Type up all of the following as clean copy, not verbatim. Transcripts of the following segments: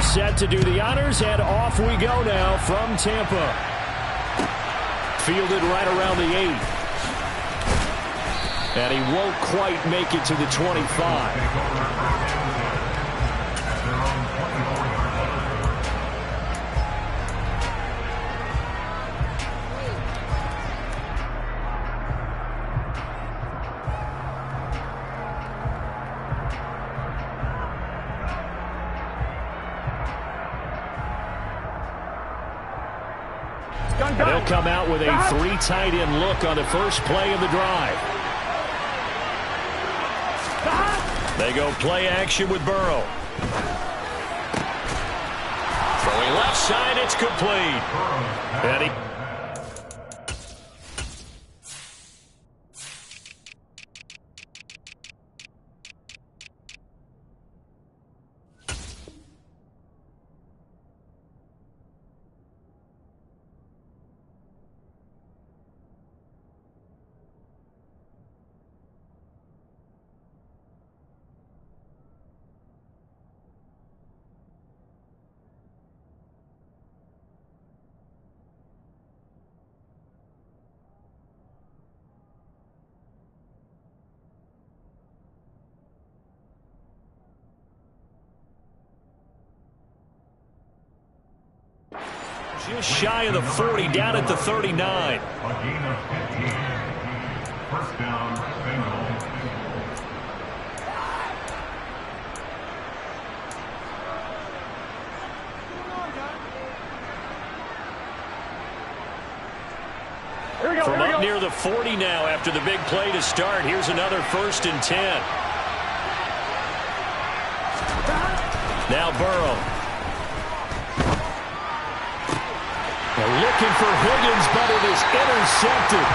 is set to do the honors, and off we go now from Tampa. Fielded right around the 8. And he won't quite make it to the 25. They'll come out with a 3 tight end look on the first play of the drive. They go play action with Burrow. Throwing left side, it's complete. And he just shy of the 40, down at the 39. A gain of 15. First down, Bengals. From up near the 40 now after the big play to start. Here's another 1st and 10. Now Burrow. They're looking for Higgins, but it is intercepted.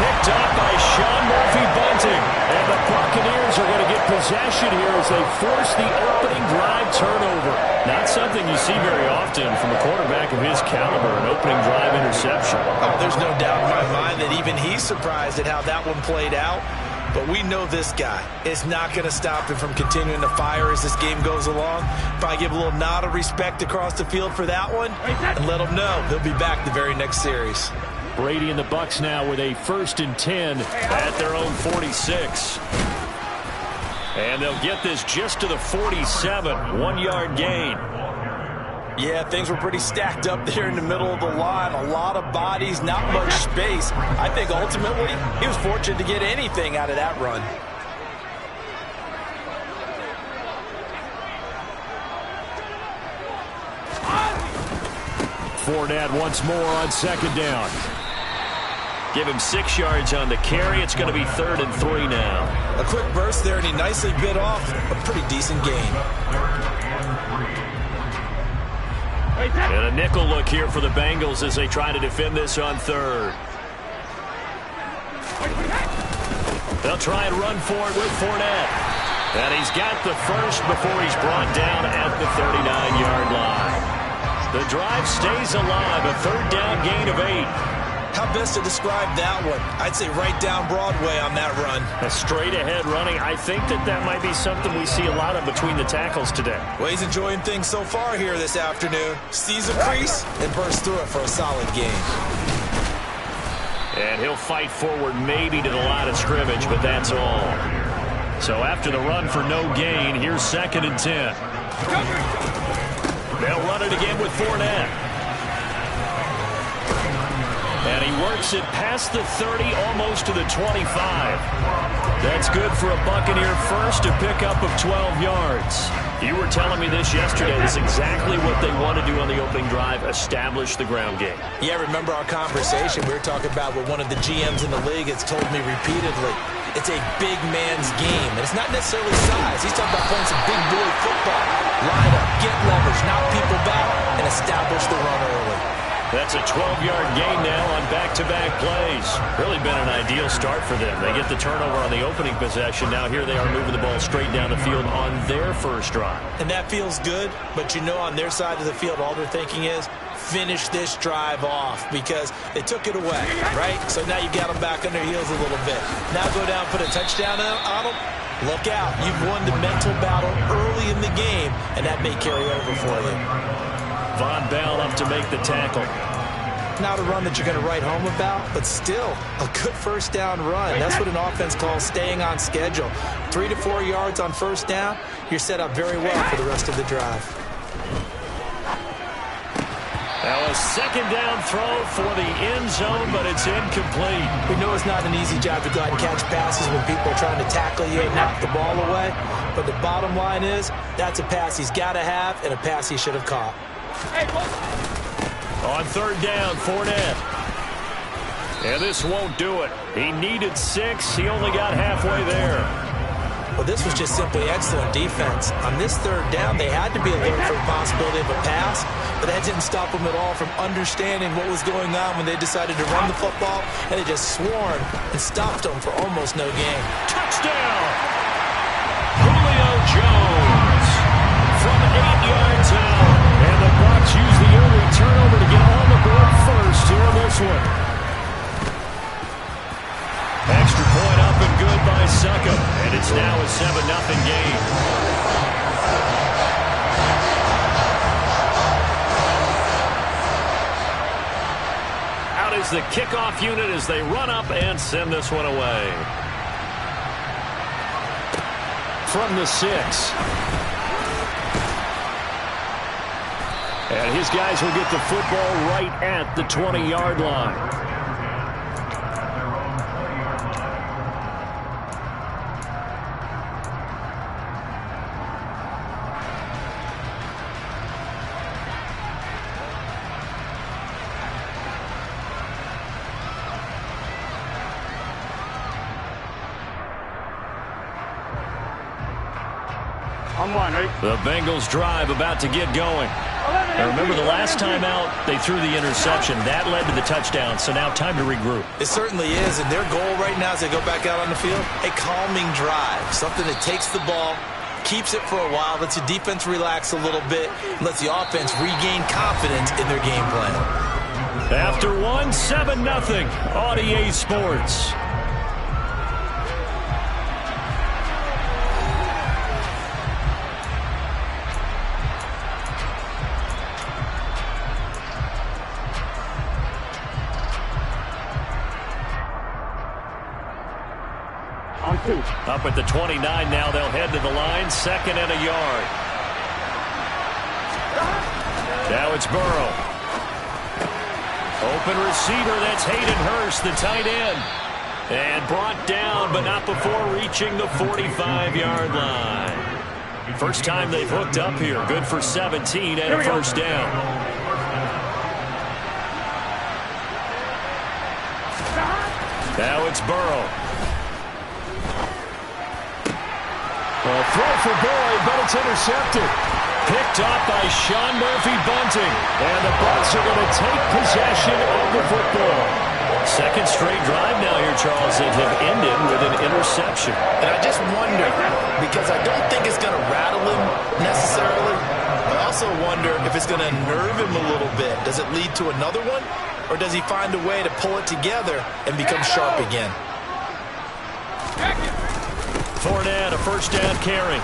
Picked up by Sean Murphy-Bunting. And the Buccaneers are going to get possession here as they force the opening drive turnover. Not something you see very often from a quarterback of his caliber, an opening drive interception. Oh, there's no doubt in my mind that even he's surprised at how that one played out. But we know this guy is not going to stop him from continuing to fire as this game goes along. Probably give a little nod of respect across the field for that one and let him know he'll be back the very next series. Brady and the Bucs now with a 1st and 10 at their own 46. And they'll get this just to the 47, 1-yard gain. Yeah, things were pretty stacked up there in the middle of the line. A lot of bodies, not much space. I think ultimately he was fortunate to get anything out of that run. Fournette once more on 2nd down. Give him 6 yards on the carry. It's going to be 3rd and 3 now. A quick burst there, and he nicely bit off a pretty decent gain. And a nickel look here for the Bengals as they try to defend this on 3rd. They'll try and run for it with Fournette. And he's got the first before he's brought down at the 39-yard line. The drive stays alive, a 3rd down gain of 8. How best to describe that one? I'd say right down Broadway on that run. A straight-ahead running. I think that might be something we see a lot of between the tackles today. Well, he's enjoying things so far here this afternoon. Sees a crease and bursts through it for a solid gain. And he'll fight forward maybe to the line of scrimmage, but that's all. So after the run for no gain, here's 2nd and 10. They'll run it again with Fournette. And he works it past the 30, almost to the 25. That's good for a Buccaneer first, a pickup of 12 yards. You were telling me this yesterday. This is exactly what they want to do on the opening drive, establish the ground game. Yeah, remember our conversation. We were talking about what one of the GMs in the league has told me repeatedly. It's a big man's game, and it's not necessarily size. He's talking about playing some big boy football. Line up, get leverage, knock people back, and establish the run early. That's a 12-yard gain now on back-to-back plays. Really been an ideal start for them. They get the turnover on the opening possession. Now here they are moving the ball straight down the field on their first drive. And that feels good, but you know on their side of the field all they're thinking is finish this drive off because they took it away, right? So now you got them back on their heels a little bit. Now go down, put a touchdown on them. Look out. You've won the mental battle early in the game, and that may carry over for you. Von Bell up to make the tackle. Not a run that you're going to write home about, but still a good first down run. That's what an offense calls staying on schedule. 3 to 4 yards on first down, you're set up very well for the rest of the drive. Now a second down throw for the end zone, but it's incomplete. We know it's not an easy job to go out and catch passes when people are trying to tackle you and knock the ball away. But the bottom line is, that's a pass he's got to have and a pass he should have caught. On third down, Fournette. And this won't do it. He needed 6. He only got halfway there. Well, this was just simply excellent defense. On this third down, they had to be alert for the possibility of a pass, but that didn't stop them at all from understanding what was going on when they decided to run the football, and they just swarmed and stopped them for almost no gain. Touchdown! Julio Jones from 8 yards out. And the Bucs use the early turnover to get on the board first here in this one. Extra point up and good by Succop. And it's now a 7-0 game. Out is the kickoff unit as they run up and send this one away. From the 6. And his guys will get the football right at the 20-yard line. The Bengals drive about to get going. Now remember, the last time out, they threw the interception. That led to the touchdown, so now time to regroup. It certainly is, and their goal right now as they go back out on the field, a calming drive, something that takes the ball, keeps it for a while, lets the defense relax a little bit, and lets the offense regain confidence in their game plan. After 7-0, on EA Sports. Up at the 29 now, they'll head to the line, 2nd and a yard. Now it's Burrow. Open receiver, that's Hayden Hurst, the tight end. And brought down, but not before reaching the 45-yard line. First time they've hooked up here. Good for 17 and a first down. Now it's Burrow. A throw for Boyd, but it's intercepted. Picked up by Sean Murphy-Bunting. And the Bucs are going to take possession of the football. Second straight drive now here, Charles, that have ended with an interception. And I just wonder, because I don't think it's going to rattle him necessarily, I also wonder if it's going to nerve him a little bit. Does it lead to another one? Or does he find a way to pull it together and become sharp again? Fournette, a first down carry.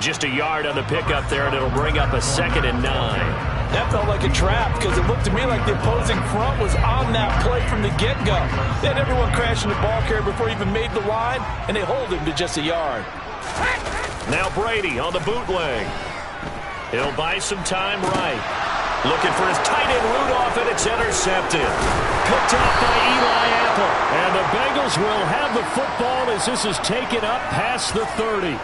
Just a yard on the pickup there, and it'll bring up a 2nd and 9. That felt like a trap because it looked to me like the opposing front was on that play from the get-go. They had everyone crashing the ball carrier before he even made the line, and they hold him to just a yard. Now Brady on the bootleg. He'll buy some time right. Looking for his tight end Rudolph, and it's intercepted. Picked up by Eli Apple. And the Bengals will have the football as this is taken up past the 30.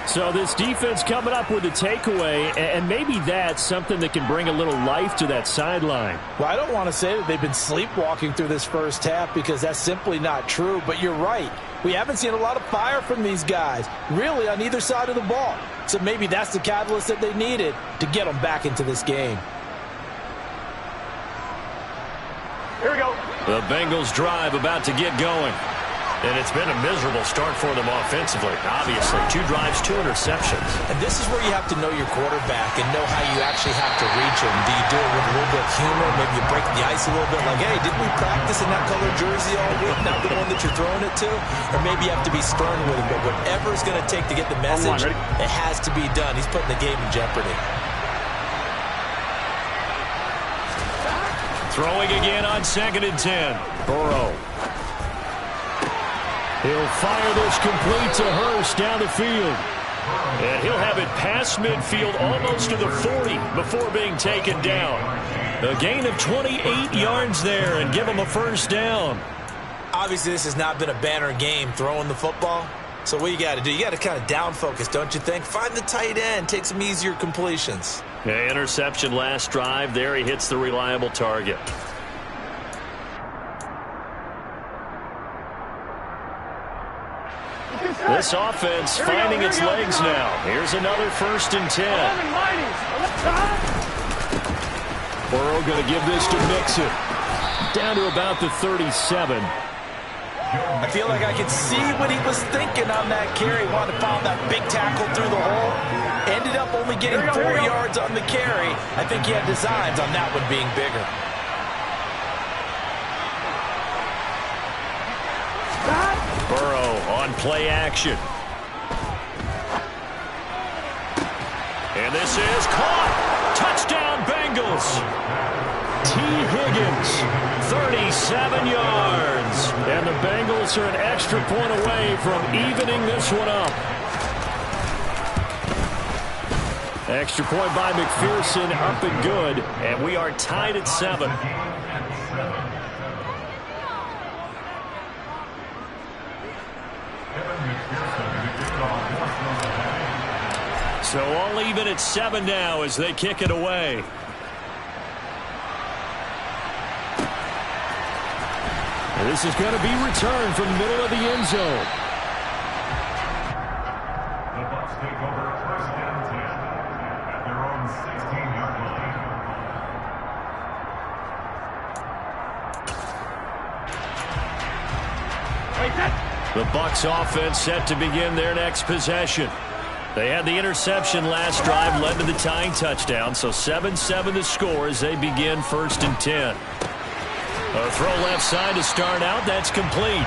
So this defense coming up with a takeaway, and maybe that's something that can bring a little life to that sideline. Well, I don't want to say that they've been sleepwalking through this first half because that's simply not true, but you're right. We haven't seen a lot of fire from these guys, really, on either side of the ball. So maybe that's the catalyst that they needed to get them back into this game. Here we go. The Bengals drive about to get going. And it's been a miserable start for them offensively. Obviously, 2 drives, 2 interceptions. And this is where you have to know your quarterback and know how you actually have to reach him. Do you do it with a little bit of humor? Maybe you break the ice a little bit like, hey, didn't we practice in that colored jersey all week? Not the one that you're throwing it to? Or maybe you have to be stern with him. But whatever it's going to take to get the message, it has to be done. He's putting the game in jeopardy. Throwing again on 2nd and 10. Burrow. He'll fire this complete to Hurst down the field. And he'll have it past midfield almost to the 40 before being taken down. A gain of 28 yards there and give him a first down. Obviously, this has not been a banner game throwing the football. So what you got to do, you got to kind of down focus, don't you think? Find the tight end, take some easier completions. Yeah, interception last drive. There he hits the reliable target. This offense finding its legs now. Here's another 1st and 10. Burrow going to give this to Mixon. Down to about the 37. I feel like I could see what he was thinking on that carry. Wanted to follow that big tackle through the hole. Ended up only getting 4 yards on the carry. I think he had designs on that one being bigger. Burrow on play action. And this is caught. Touchdown Bengals. T. Higgins, 37 yards. And the Bengals are an extra point away from evening this one up. Extra point by McPherson, up and good. And we are tied at 7. So all even at 7 now as they kick it away. And this is going to be returned from the middle of the end zone. The Bucs take over 1st and 10 at their own 16-yard line. The Bucs offense set to begin their next possession. They had the interception last drive, led to the tying touchdown, so 7-7 the score as they begin 1st and 10. A throw left side to start out, that's complete.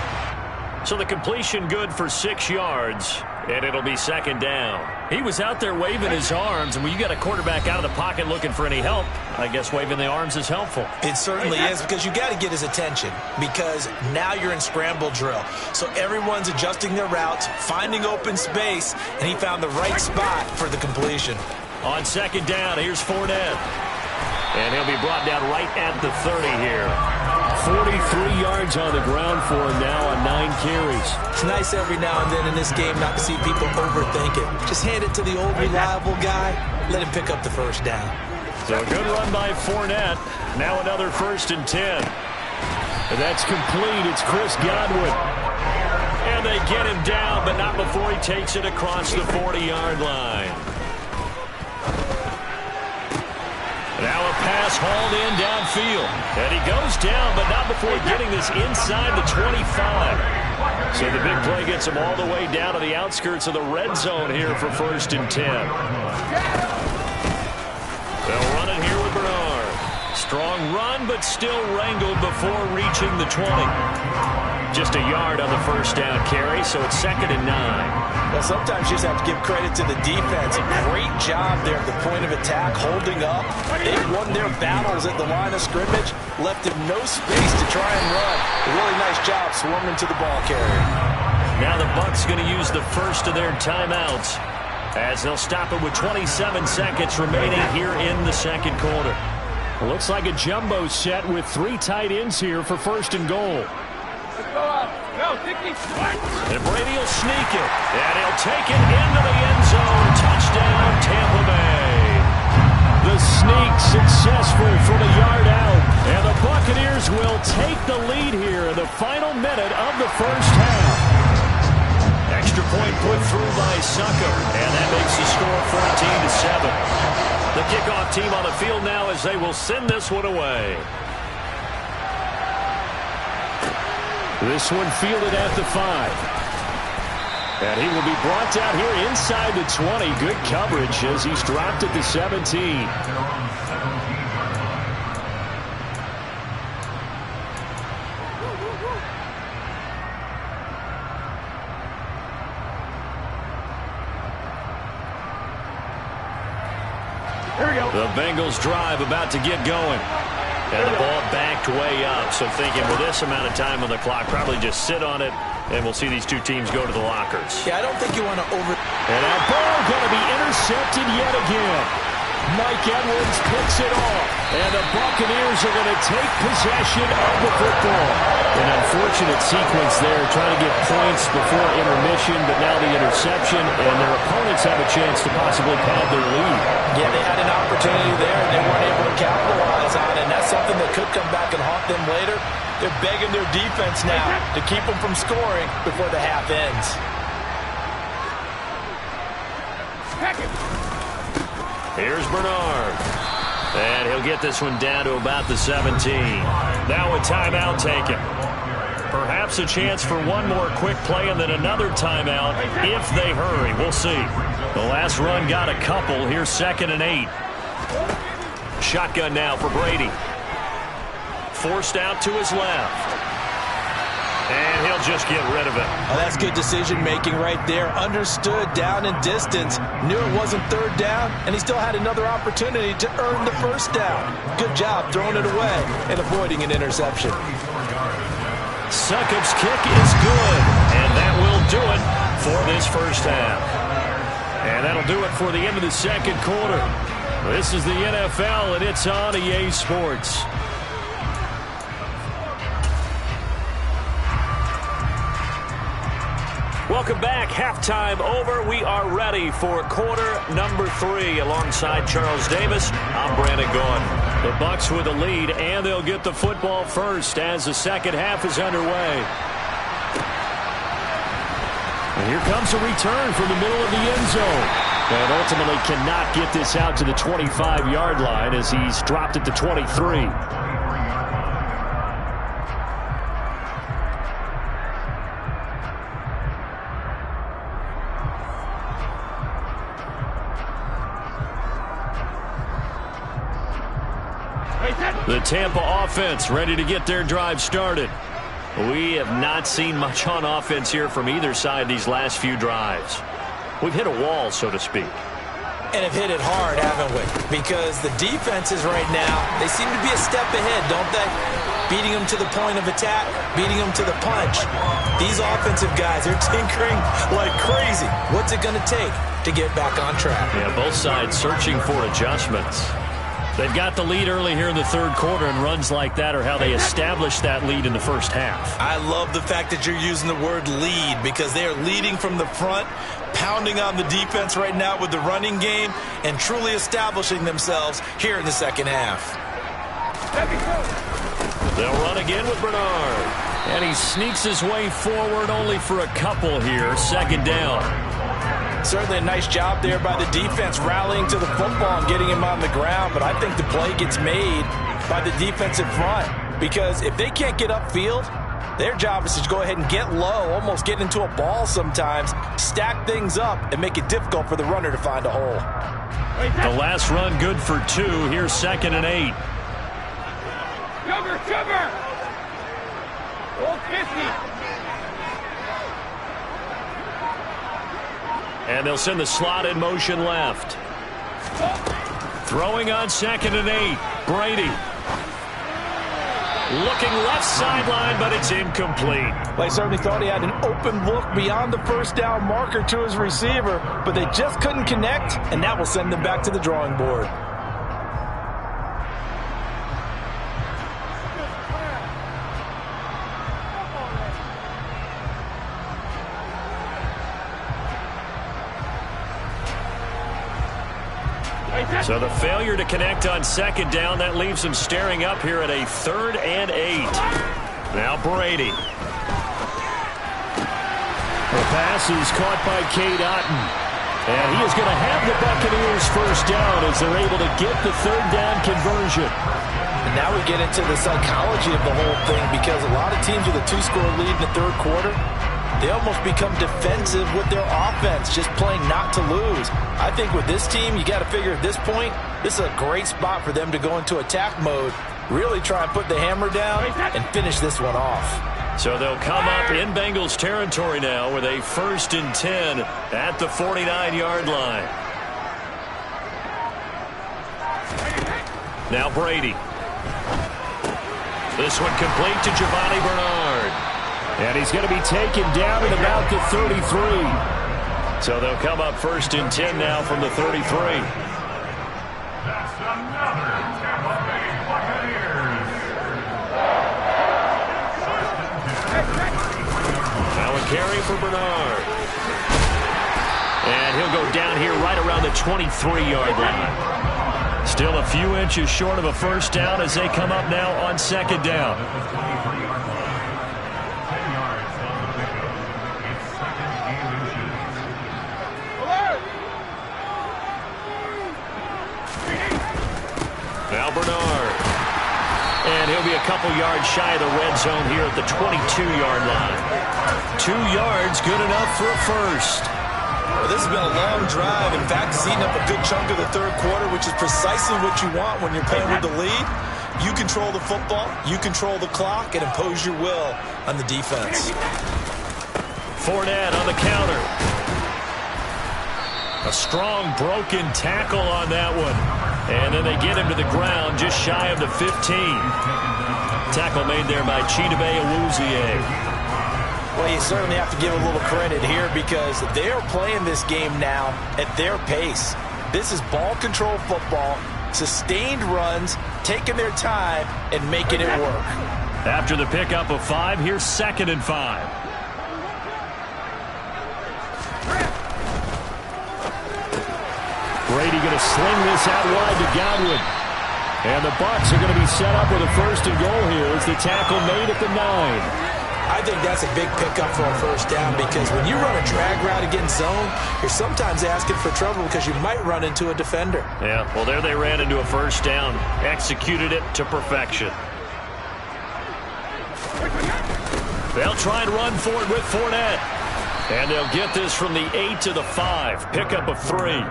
So the completion good for 6 yards, and it'll be 2nd down. He was out there waving his arms, and when you got a quarterback out of the pocket looking for any help, I guess waving the arms is helpful. It certainly is, because you got to get his attention, because now you're in scramble drill. So everyone's adjusting their routes, finding open space, and he found the right spot for the completion. On 2nd down, here's Fournette. And he'll be brought down right at the 30 here. 43 yards on the ground for him now on 9 carries. It's nice every now and then in this game not to see people overthink it. Just hand it to the old reliable guy. Let him pick up the first down. So a good run by Fournette. Now another 1st and 10. And that's complete. It's Chris Godwin. And they get him down, but not before he takes it across the 40-yard line. Now a pass hauled in downfield. And he goes down, but not before getting this inside the 25. So the big play gets him all the way down to the outskirts of the red zone here for 1st and 10. They'll run it here with Bernard. Strong run, but still wrangled before reaching the 20. Just a yard on the 1st down carry, so it's 2nd and 9. Well, sometimes you just have to give credit to the defense. Great job there at the point of attack, holding up. They won their battles at the line of scrimmage, left him no space to try and run. A really nice job swarming to the ball carrier. Now the Bucs going to use the first of their timeouts as they'll stop it with 27 seconds remaining here in the 2nd quarter. Looks like a jumbo set with 3 tight ends here for 1st and goal. And Brady will sneak it, and he'll take it into the end zone. Touchdown, Tampa Bay. The sneak successful from a yard out, and the Buccaneers will take the lead here in the final minute of the 1st half. Extra point put through by Succop, and that makes the score 14-7. The kickoff team on the field now as they will send this one away. This one fielded at the 5. And he will be brought down here inside the 20. Good coverage as he's dropped at the 17. Here we go. The Bengals drive about to get going. And the ball backed way up. So thinking with this amount of time on the clock, probably just sit on it. And we'll see these two teams go to the lockers. Yeah, I don't think you want to over... And that ball going to be intercepted yet again. Mike Edwards picks it off. And the Buccaneers are going to take possession of the football. An unfortunate sequence there, trying to get points before intermission, but now the interception, and their opponents have a chance to possibly pad their lead. Yeah, they had an opportunity there, and they weren't able to capitalize on it, and that's something that could come back and haunt them later. They're begging their defense now to keep them from scoring before the half ends. Here's Bernard. And he'll get this one down to about the 17. Now a timeout taken. Perhaps a chance for one more quick play and then another timeout if they hurry. We'll see. The last run got a couple. Here's 2nd and 8. Shotgun now for Brady. Forced out to his left. And he'll just get rid of it. Oh, that's good decision-making right there. Understood down and distance. Knew it wasn't 3rd down, and he still had another opportunity to earn the 1st down. Good job throwing it away and avoiding an interception. Succop's kick is good, and that will do it for this first half. And that'll do it for the end of the 2nd quarter. This is the NFL, and it's on EA Sports. Welcome back. Halftime over. We are ready for quarter number 3. Alongside Charles Davis, I'm Brandon Gaudin. The Bucs with a lead, and they'll get the football first as the second half is underway. And here comes a return from the middle of the end zone. And ultimately cannot get this out to the 25-yard line as he's dropped at the 23. The Tampa offense ready to get their drive started. We have not seen much on offense here from either side these last few drives. We've hit a wall, so to speak. And have hit it hard, haven't we? Because the defenses right now, they seem to be a step ahead, don't they? Beating them to the point of attack, beating them to the punch. These offensive guys are tinkering like crazy. What's it going to take to get back on track? Yeah, both sides searching for adjustments. They've got the lead early here in the 3rd quarter, and runs like that are how they established that lead in the first half. I love the fact that you're using the word lead because they are leading from the front, pounding on the defense right now with the running game, and truly establishing themselves here in the 2nd half. They'll run again with Bernard. And he sneaks his way forward only for a couple here. 2nd down. Certainly a nice job there by the defense rallying to the football and getting him on the ground, but I think the play gets made by the defensive front because if they can't get upfield, their job is to go ahead and get low, almost get into a ball sometimes, stack things up, and make it difficult for the runner to find a hole. The last run good for 2. Here's 2nd and 8. Sugar! Old 50! And they'll send the slot in motion left. Throwing on 2nd and 8. Brady. Looking left sideline, but it's incomplete. They certainly thought he had an open look beyond the 1st down marker to his receiver, but they just couldn't connect, and that will send them back to the drawing board. So the failure to connect on 2nd down, that leaves him staring up here at a 3rd and 8. Now Brady. The pass is caught by Cade Otton. And he is going to have the Buccaneers first down as they're able to get the third down conversion. And now we get into the psychology of the whole thing, because a lot of teams with a 2-score lead in the third quarter, they almost become defensive with their offense, just playing not to lose. I think with this team, you got to figure at this point, this is a great spot for them to go into attack mode, really try and put the hammer down and finish this one off. So they'll come up in Bengals territory now with a 1st and 10 at the 49-yard line. Now Brady. This one complete to Giovanni Bernard. And he's going to be taken down at about the 33. So they'll come up 1st and 10 now from the 33. That's another Tampa Bay Buccaneers. Now a carry for Bernard. And he'll go down here right around the 23-yard line. Still a few inches short of a first down as they come up now on 2nd down. Now Bernard. And he'll be a couple yards shy of the red zone here at the 22-yard line. 2 yards, good enough for a first. Well, this has been a long drive. In fact, it's eaten up a good chunk of the third quarter, which is precisely what you want when you're playing with the lead. You control the football, you control the clock, and impose your will on the defense. Fournette on the counter. A strong broken tackle on that one. And then they get him to the ground just shy of the 15. Tackle made there by Chidobe Awuzie. Well, you certainly have to give a little credit here because they are playing this game now at their pace. This is ball control football, sustained runs, taking their time, and making it work. After the pickup of 5, here's 2nd and 5. Brady going to sling this out wide to Godwin. And the Bucs are going to be set up with a 1st and goal here as the tackle made at the 9. I think that's a big pickup for a first down because when you run a drag route against zone, you're sometimes asking for trouble because you might run into a defender. Yeah, well, there they ran into a first down, executed it to perfection. They'll try and run for it with Fournette. And they'll get this from the 8 to the 5, pickup of 3.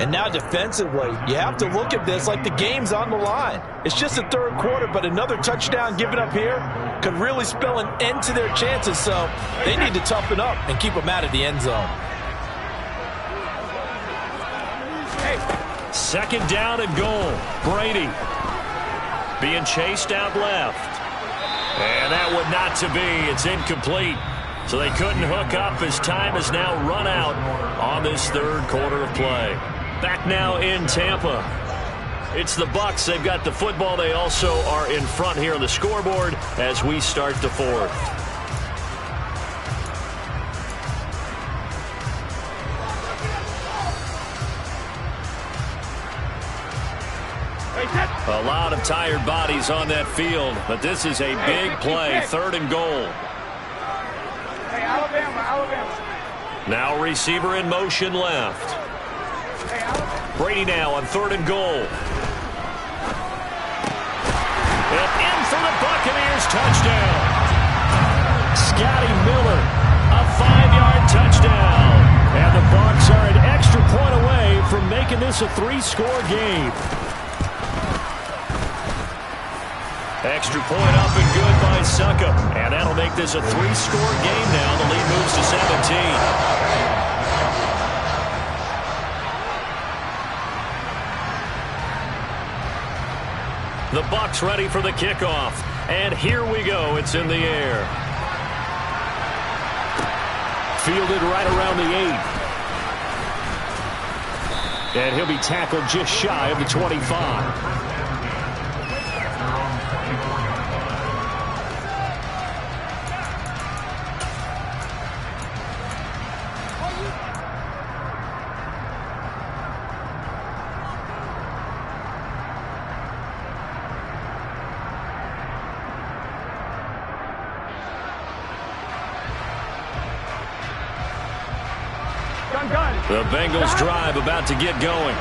And now defensively, you have to look at this like the game's on the line. It's just the third quarter, but another touchdown given up here could really spell an end to their chances. So they need to toughen up and keep them out of the end zone. 2nd down and goal. Brady being chased out left. And that would not to be. It's incomplete. So they couldn't hook up as time has now run out on this third quarter of play. Back now in Tampa. It's the Bucs. They've got the football. They also are in front here on the scoreboard as we start the 4th. A lot of tired bodies on that field, but this is a big play. 3rd and goal. Hey, Alabama. Now receiver in motion left. Brady now on 3rd and goal. And in for the Buccaneers, touchdown. Scotty Miller, a 5-yard touchdown. And the Bucs are an extra point away from making this a 3-score game. Extra point up and good by Suckup. And that'll make this a 3-score game now. The lead moves to 17. The Bucs ready for the kickoff. And here we go. It's in the air. Fielded right around the 8. And he'll be tackled just shy of the 25. Gun. The Bengals drive about to get going.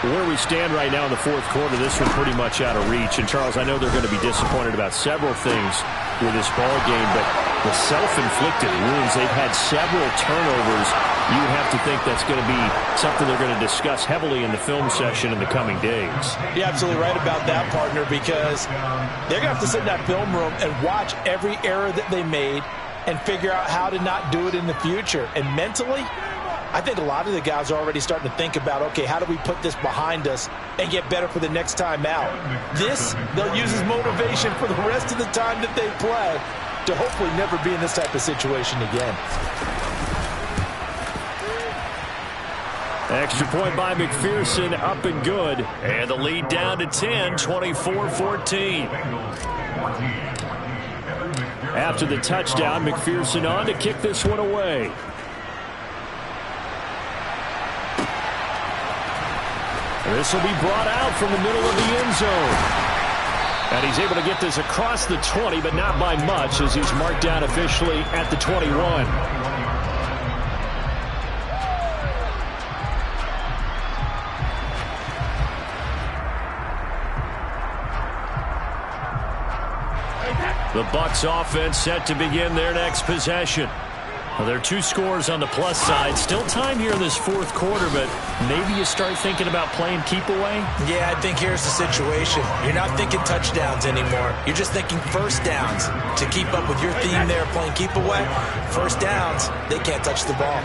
Where we stand right now in the fourth quarter, this one's pretty much out of reach. And, Charles, I know they're going to be disappointed about several things with this ball game, but the self-inflicted wounds, they've had several turnovers. You would have to think that's going to be something they're going to discuss heavily in the film session in the coming days. You're absolutely right about that, partner, because they're going to have to sit in that film room and watch every error that they made and figure out how to not do it in the future. And mentally, I think a lot of the guys are already starting to think about, okay, how do we put this behind us and get better for the next time out? This, they'll use as motivation for the rest of the time that they play to hopefully never be in this type of situation again. Extra point by McPherson, up and good. And the lead down to 10, 24-14. After the touchdown, McPherson on to kick this one away. This will be brought out from the middle of the end zone. And he's able to get this across the 20, but not by much, as he's marked down officially at the 21. The Bucs offense set to begin their next possession. Well, there are two scores on the plus side. Still time here in this fourth quarter, but maybe you start thinking about playing keep away? Yeah, I think here's the situation. You're not thinking touchdowns anymore. You're just thinking first downs. To keep up with your theme there, playing keep away, first downs, they can't touch the ball.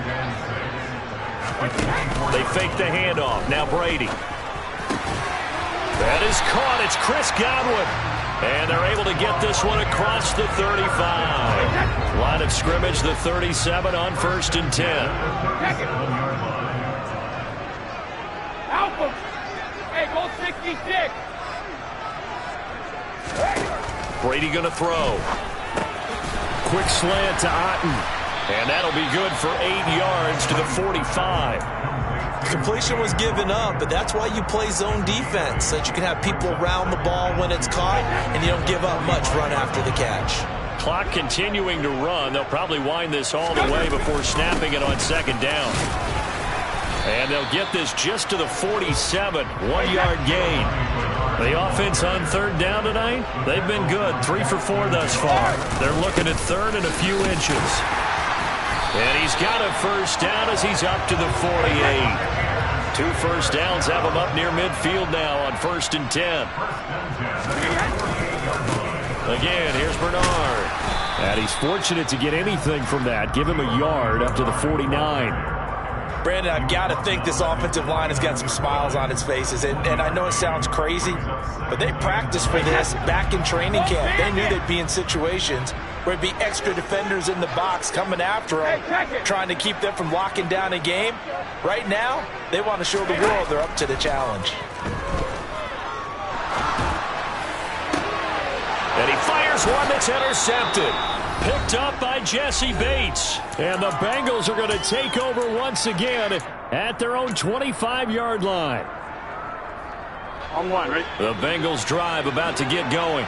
They fake the handoff. Now Brady. That is caught. It's Chris Godwin. And they're able to get this one across the 35. Line of scrimmage, the 37 on 1st and 10. Alpha. Hey, go 66. Brady going to throw. Quick slant to Otten. And that'll be good for 8 yards to the 45. Completion was given up, but that's why you play zone defense, so that you can have people around the ball when it's caught, and you don't give up much run after the catch. Clock continuing to run. They'll probably wind this all the way before snapping it on second down. And they'll get this just to the 47, 1-yard gain. The offense on third down tonight, they've been good, 3 for 4 thus far. They're looking at third and a few inches. And he's got a first down as he's up to the 48. 2 first downs have him up near midfield now on 1st and 10. Again, here's Bernard. And he's fortunate to get anything from that. Give him a yard up to the 49. Brandon, I've got to think this offensive line has got some smiles on its faces. And I know it sounds crazy, but they practiced for this back in training camp. They knew they'd be in situations where there'd be extra defenders in the box coming after them, trying to keep them from locking down a game. Right now, they want to show the world they're up to the challenge. And he fires one that's intercepted. Picked up by Jesse Bates. And the Bengals are going to take over once again at their own 25-yard line. On one, right? The Bengals drive about to get going.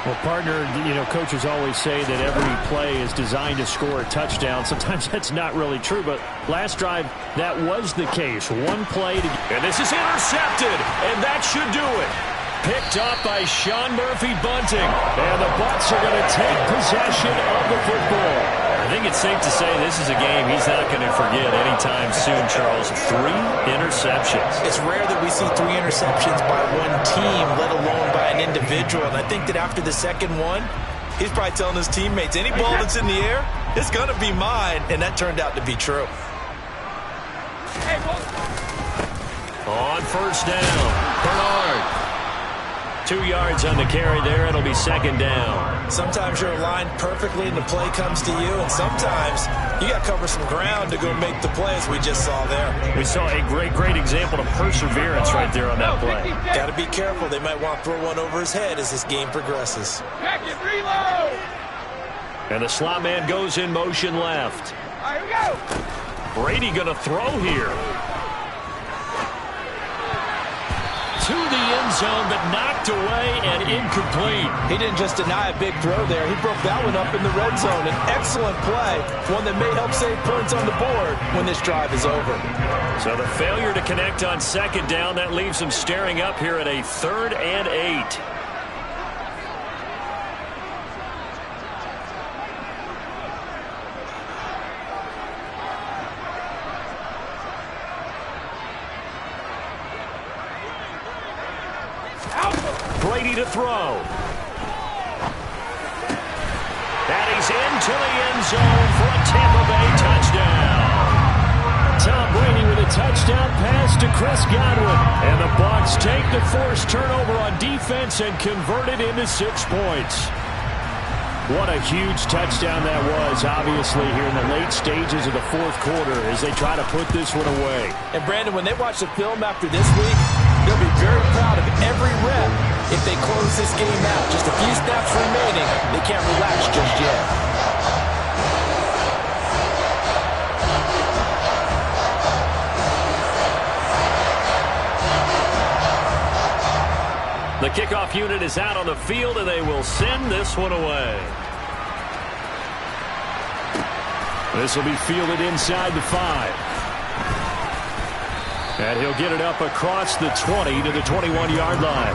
Well, partner, you know, coaches always say that every play is designed to score a touchdown. Sometimes that's not really true, but last drive, that was the case. One play to... And this is intercepted, and that should do it. Picked up by Sean Murphy-Bunting. And the Bucs are going to take possession of the football. I think it's safe to say this is a game he's not going to forget anytime soon, Charles. 3 interceptions. It's rare that we see 3 interceptions by one team, let alone by an individual. And I think that after the second one, he's probably telling his teammates, any ball that's in the air, it's going to be mine. And that turned out to be true. On first down, Bernard. 2 yards on the carry there. It'll be second down. Sometimes you're aligned perfectly and the play comes to you, and sometimes you got to cover some ground to go make the play, as we just saw there. We saw a great example of perseverance right there on that play. Got to be careful. They might want to throw one over his head as this game progresses. Reload. And the slot man goes in motion left. All right, here we go. Brady going to throw here. To the end zone, but knocked away and incomplete. He didn't just deny a big throw there. He broke that one up in the red zone. An excellent play, one that may help save points on the board when this drive is over. So the failure to connect on second down, that leaves them staring up here at a 3rd and 8. Brady to throw. And he's into the end zone for a Tampa Bay touchdown. Tom Brady with a touchdown pass to Chris Godwin. And the Bucs take the forced turnover on defense and convert it into 6 points. What a huge touchdown that was, obviously, here in the late stages of the 4th quarter as they try to put this one away. And, Brandon, when they watch the film after this week, they'll be very proud of every rep if they close this game out. Just a few snaps remaining. They can't relax just yet. The kickoff unit is out on the field, and they will send this one away. This will be fielded inside the 5. And he'll get it up across the 20 to the 21-yard line.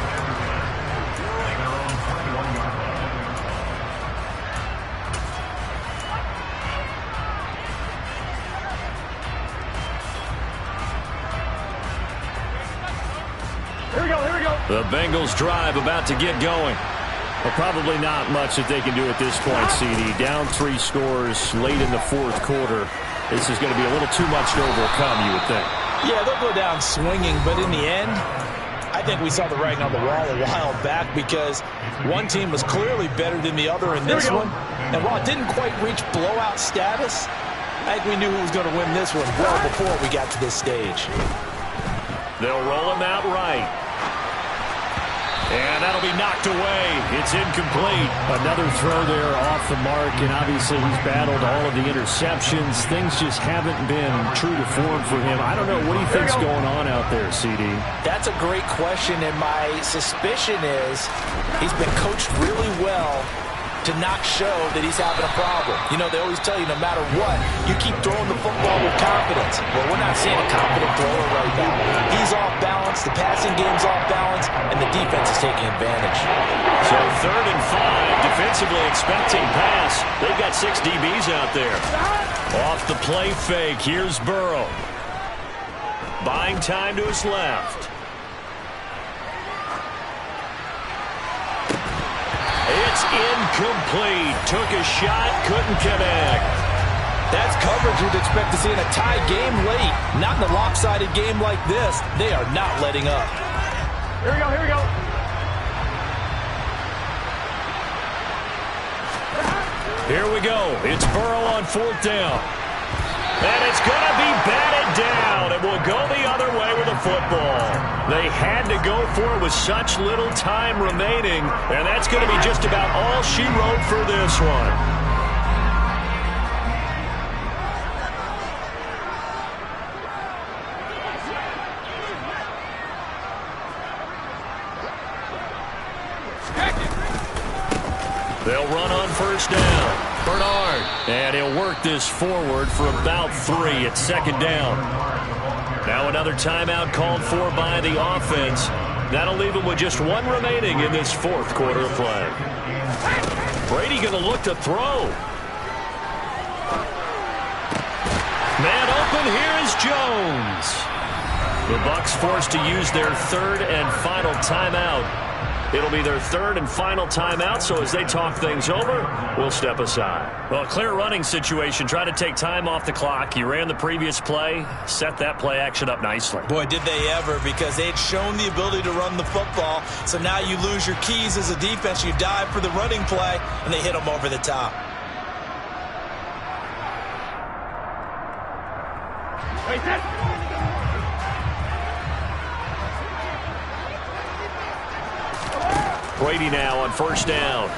The Bengals drive about to get going. Well, probably not much that they can do at this point, CD. Down 3 scores late in the 4th quarter. This is going to be a little too much to overcome, you would think. Yeah, they'll go down swinging, but in the end, I think we saw the writing on the wall a while back because one team was clearly better than the other in this one. And while it didn't quite reach blowout status, I think we knew who was going to win this one well before we got to this stage. They'll roll him out right. And that'll be knocked away. It's incomplete. Another throw there off the mark, and obviously he's battled all of the interceptions. Things just haven't been true to form for him. I don't know. What do you think's going on out there, CD? That's a great question, and my suspicion is he's been coached really well to not show that he's having a problem. You know, they always tell you no matter what, you keep throwing the football with confidence. Well, we're not seeing a confident thrower right now. He's off balance, the passing game's off balance, and the defense is taking advantage. So 3rd and 5, defensively expecting pass. They've got 6 DBs out there. Off the play fake, here's Burrow. Buying time to his left. It's incomplete. Took a shot, couldn't connect. That's coverage you'd expect to see in a tie game late. Not in a lopsided game like this. They are not letting up. Here we go, here we go. Here we go. It's Burrow on 4th down. And it's going to be batted down. It will go the other way with the football. They had to go for it with such little time remaining, and that's going to be just about all she wrote for this one. They'll run on 1st down. Bernard. And he'll work this forward for about 3 at 2nd down. Now another timeout called for by the offense. That'll leave him with just 1 remaining in this 4th quarter of play. Brady going to look to throw. Man open, here's Jones. The Bucs forced to use their 3rd and final timeout. It'll be their 3rd and final timeout, so as they talk things over, we'll step aside. Well, a clear running situation. Try to take time off the clock. You ran the previous play, set that play action up nicely. Boy, did they ever, because they had shown the ability to run the football. So now you lose your keys as a defense. You dive for the running play, and they hit them over the top. Wait, that. Brady now on 1st down.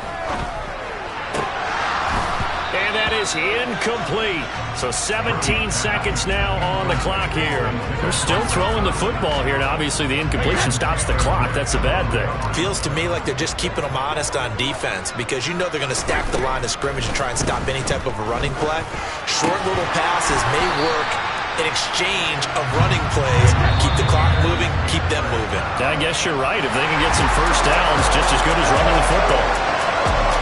And And that is incomplete. So 17 seconds now on the clock here. They're still throwing the football here, and obviously the incompletion stops the clock. That's a bad thing. Feels to me like they're just keeping them honest on defense because you know they're going to stack the line of scrimmage and try and stop any type of a running play. Short little passes may work in exchange of running plays. Keep the clock moving, keep them moving. I guess you're right. If they can get some first downs, just as good as running the football.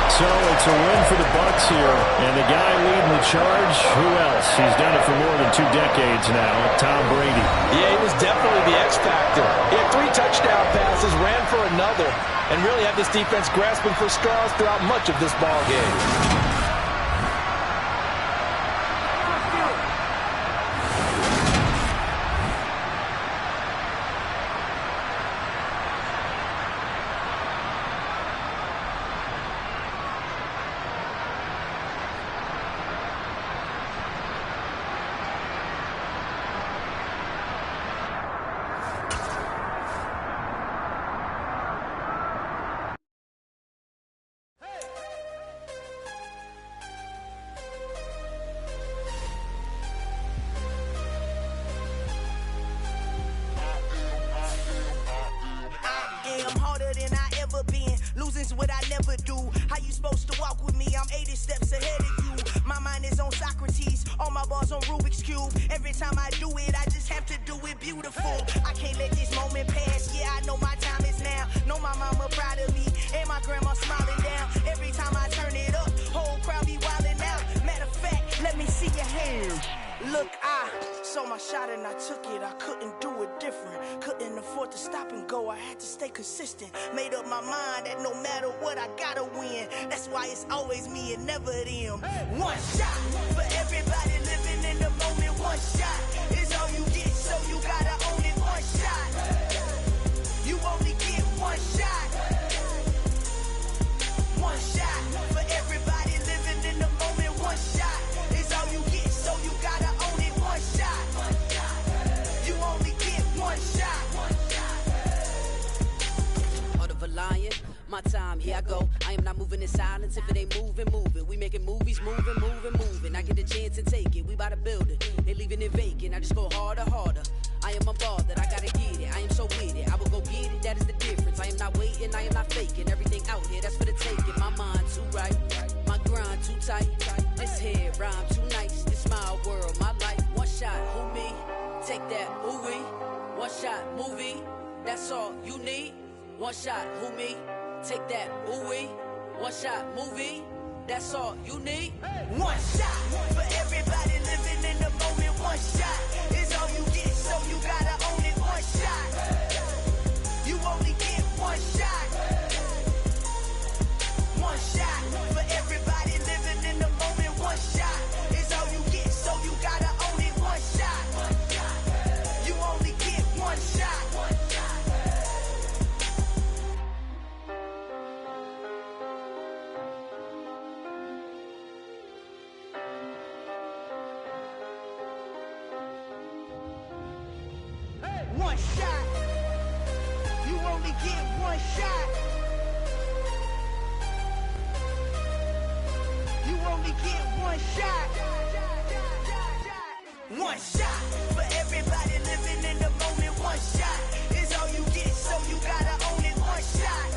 So it's a win for the Bucs here. And the guy leading the charge, who else? He's done it for more than 2 decades now, Tom Brady. Yeah, he was definitely the X factor. He had 3 touchdown passes, ran for another, and really had this defense grasping for straws throughout much of this ball game. Losing's what I never do. How you supposed to walk with me? I'm 80 steps ahead of you. My mind is on Socrates, all my balls on Rubik's Cube. Every time I do it, I just have to do it beautiful. I can't let this moment pass. Yeah, I know my time is now. Know my mama proud of me, and my grandma smiling down. Every time I turn it up, whole crowd be wildin' out. Matter of fact, let me see your hands. Look, I saw my shot and I took it. I couldn't do it different. Couldn't afford to stop and go. I had to stay consistent. Made up my mind that no matter what, I gotta win. That's why it's always me and never them. One shot for everybody living in the moment. One shot is all you get, so you gotta own it. One shot. You only get one shot. One shot for everybody living in the moment. One shot is all you get, so you gotta own it. One shot. You only get one shot. Heart of a lion, my time, here I go. I am not moving in silence. If it ain't moving, moving. We making movies, moving, moving, moving. I get a chance to take it. We bout to build it. They leaving it vacant. I just go harder, harder. I am a ball that I gotta get it. I am so with it. I will go get it. That is the difference. I am not waiting. I am not faking. Everything out here, that's for the taking. My mind too right. My grind too tight. This head rhyme too nice. This my world, my life. One shot, who me? Take that, ooh wee. One shot, movie. That's all you need. One shot, who me? Take that, ooh wee. One shot, movie. That's all you need. One shot for everybody living in the moment. One shot is all you get, so you gotta own it. One shot. You only get one shot. One shot for everybody living in the moment. One shot is all you get, so you gotta own it. One shot. You only get one shot. One shot. You only get one shot. You only get one shot. One shot for everybody living in the moment. One shot is all you get, so you gotta own it. One shot.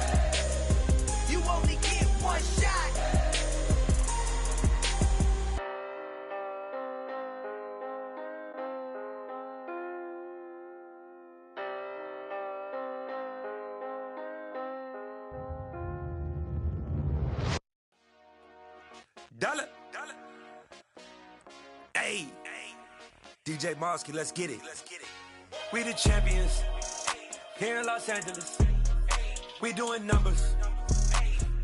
You only get one shot. Dollar. Hey. DJ Mosky, let's get it. We the champions here in Los Angeles. We doing numbers.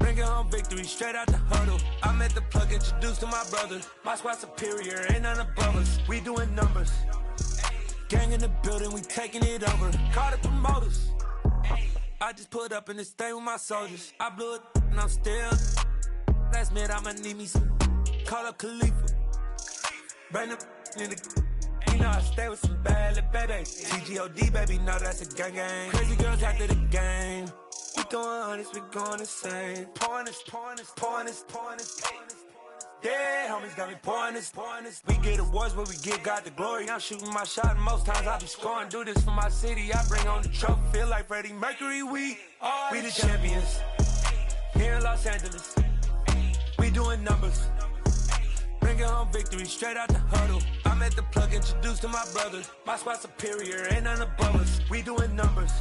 Bringing home victory straight out the huddle. I met the plug, introduced to my brother. My squad superior, ain't none above us. We doing numbers. Gang in the building, we taking it over. Call the promoters. I just put up in this thing with my soldiers. I blew it and I'm still. Last minute, I'ma need me some. Call up Khalifa. Bring them in the. You know I stay with some bad little baby. TGOD, baby, know that's a gang gang. Crazy girls after the game. We going honest, we going insane. Pouring this. Dead homies got me pouring this. We get awards, but we give God the glory. I'm shooting my shot, and most times I be scoring. Do this for my city, I bring on the trophy. Feel like Freddie Mercury, we the champions. Here in Los Angeles, we doing numbers. Bringing home victory straight out the huddle. I'm at the plug, introduced to my brothers. My squad superior, ain't none above us. We doing numbers.